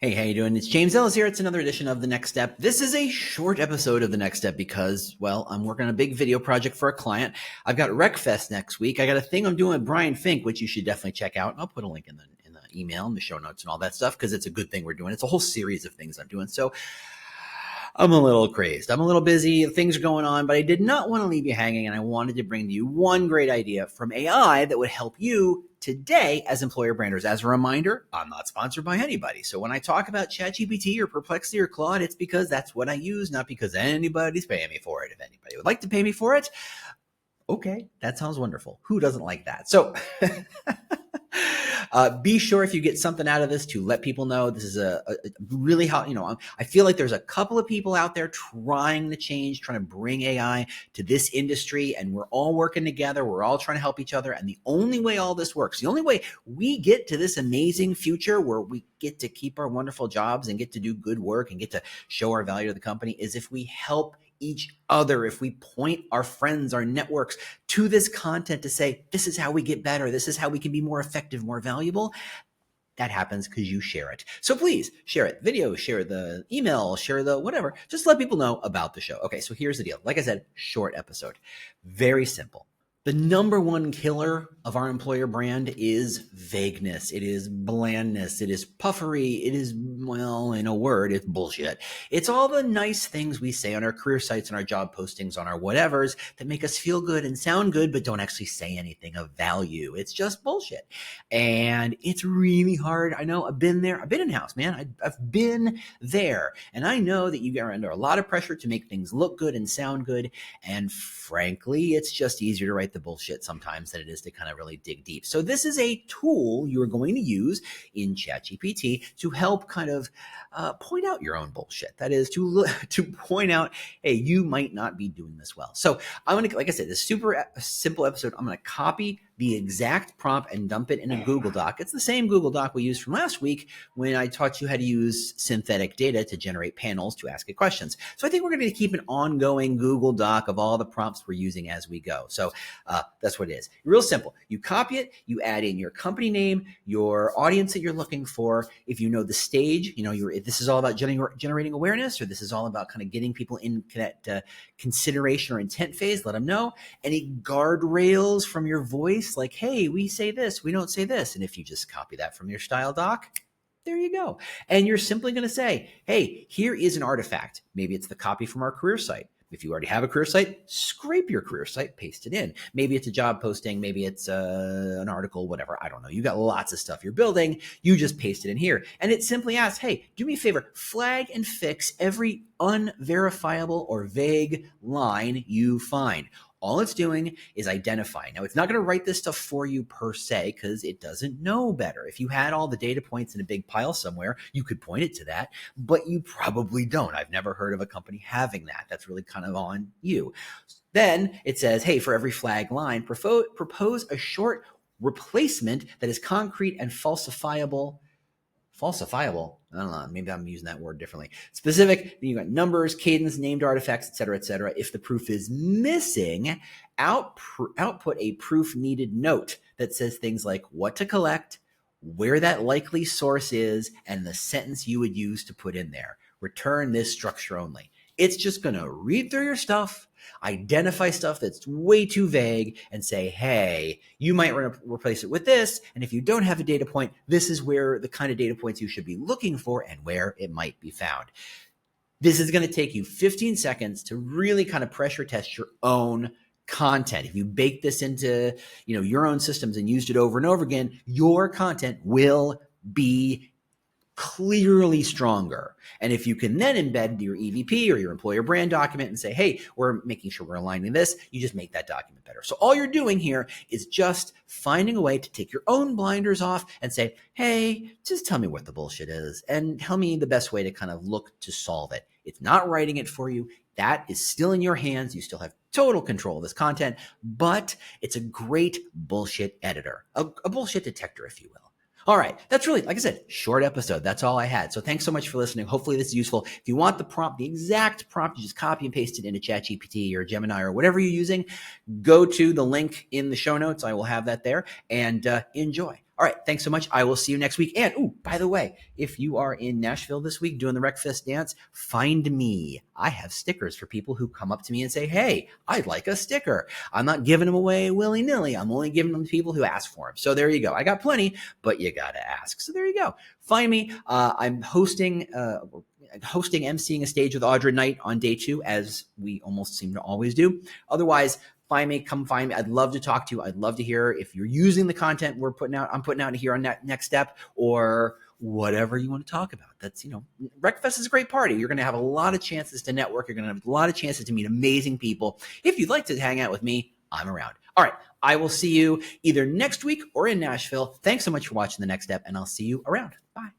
Hey, how you doing? It's James Ellis here. It's another edition of The Next Step. This is a short episode of The Next Step because, well, I'm working on a big video project for a client. I've got RecFest next week. I got a thing I'm doing with Brian Fink, which you should definitely check out. I'll put a link in the email and the show notes and all that stuff because it's a good thing we're doing. It's a whole series of things I'm doing. So I'm a little crazed. I'm a little busy. Things are going on, but I did not want to leave you hanging, and I wanted to bring to you one great idea from AI that would help you today as employer branders. As a reminder, I'm not sponsored by anybody. So when I talk about ChatGPT or Perplexity or Claude, it's because that's what I use, not because anybody's paying me for it. If anybody would like to pay me for it, okay, that sounds wonderful. Who doesn't like that? So be sure if you get something out of this to let people know. This is a really hot, I feel like there's a couple of people out there trying to change, trying to bring AI to this industry, and we're all working together. We're all trying to help each other. And the only way all this works, the only way we get to this amazing future where we get to keep our wonderful jobs and get to do good work and get to show our value to the company is if we help each other, if we point our friends, our networks to this content to say, this is how we get better. This is how we can be more effective, more valuable. That happens because you share it. So please share it. Video, share the email, share the whatever. Just let people know about the show. Okay, so here's the deal. Like I said, short episode. Very simple. The number one killer of our employer brand is vagueness. It is blandness. It is puffery. It is, well, in a word, it's bullshit. It's all the nice things we say on our career sites, on our job postings, on our whatevers that make us feel good and sound good, but don't actually say anything of value. It's just bullshit. And it's really hard. I know I've been there. I've been in-house, man. I've been there. And I know that you are under a lot of pressure to make things look good and sound good. And frankly, it's just easier to write the bullshit sometimes than it is to kind of really dig deep. So this is a tool you're going to use in ChatGPT to help kind of point out your own bullshit. That is to point out, hey, you might not be doing this well. So I'm going to, like I said, this super simple episode, I'm going to copy the exact prompt and dump it in a Google Doc. It's the same Google Doc we used from last week when I taught you how to use synthetic data to generate panels to ask it questions. So I think we're going to keep an ongoing Google Doc of all the prompts we're using as we go. So that's what it is. Real simple. You copy it, you add in your company name, your audience that you're looking for. If you know the stage, if this is all about generating awareness, or this is all about kind of getting people in that consideration or intent phase, let them know. Any guardrails from your voice, like, hey, we say this, we don't say this. And if you just copy that from your style doc, there you go. And you're simply going to say, hey, here is an artifact. Maybe it's the copy from our career site. If you already have a career site, scrape your career site, paste it in. Maybe it's a job posting. Maybe it's an article, whatever. I don't know. You got lots of stuff you're building. You just paste it in here. And it simply asks, hey, do me a favor, flag and fix every unverifiable or vague line you find. All it's doing is identifying. Now, it's not going to write this stuff for you per se because it doesn't know better. If you had all the data points in a big pile somewhere, you could point it to that, but you probably don't. I've never heard of a company having that. That's really kind of on you. Then it says, hey, for every flag line, propose a short replacement that is concrete and falsifiable. Falsifiable. I don't know. Maybe I'm using that word differently. Specific, you got numbers, cadence, named artifacts, et cetera, et cetera. If the proof is missing, output a proof needed note that says things like what to collect, where that likely source is, and the sentence you would use to put in there. Return this structure only. It's just going to read through your stuff, identify stuff that's way too vague, and say, hey, you might replace it with this. And if you don't have a data point, this is where the kind of data points you should be looking for and where it might be found. This is going to take you 15 seconds to really kind of pressure test your own content. If you bake this into, your own systems and used it over and over again, your content will be clearly stronger. And if you can then embed your EVP or your employer brand document and say, hey, we're making sure we're aligning this, you just make that document better. So all you're doing here is just finding a way to take your own blinders off and say, hey, just tell me what the bullshit is and tell me the best way to kind of look to solve it. It's not writing it for you. That is still in your hands. You still have total control of this content, but it's a great bullshit editor, a bullshit detector, if you will. All right. That's really, like I said, short episode. That's all I had. So thanks so much for listening. Hopefully this is useful. If you want the prompt, the exact prompt, you just copy and paste it into ChatGPT or Gemini or whatever you're using. Go to the link in the show notes. I will have that there and enjoy. All right. Thanks so much. I will see you next week. And, oh, by the way, if you are in Nashville this week doing the Wreckfest dance, find me. I have stickers for people who come up to me and say, hey, I'd like a sticker. I'm not giving them away willy-nilly. I'm only giving them to people who ask for them. So there you go. I got plenty, but you got to ask. So there you go. Find me. I'm hosting, emceeing a stage with Audra night on day 2, as we almost seem to always do. Otherwise, find me, come find me. I'd love to talk to you. I'd love to hear if you're using the content I'm putting out here on that Next Step, or whatever you want to talk about. That's, Wreckfest is a great party. You're going to have a lot of chances to network. You're going to have a lot of chances to meet amazing people. If you'd like to hang out with me, I'm around. All right. I will see you either next week or in Nashville. Thanks so much for watching the Next Step, and I'll see you around. Bye.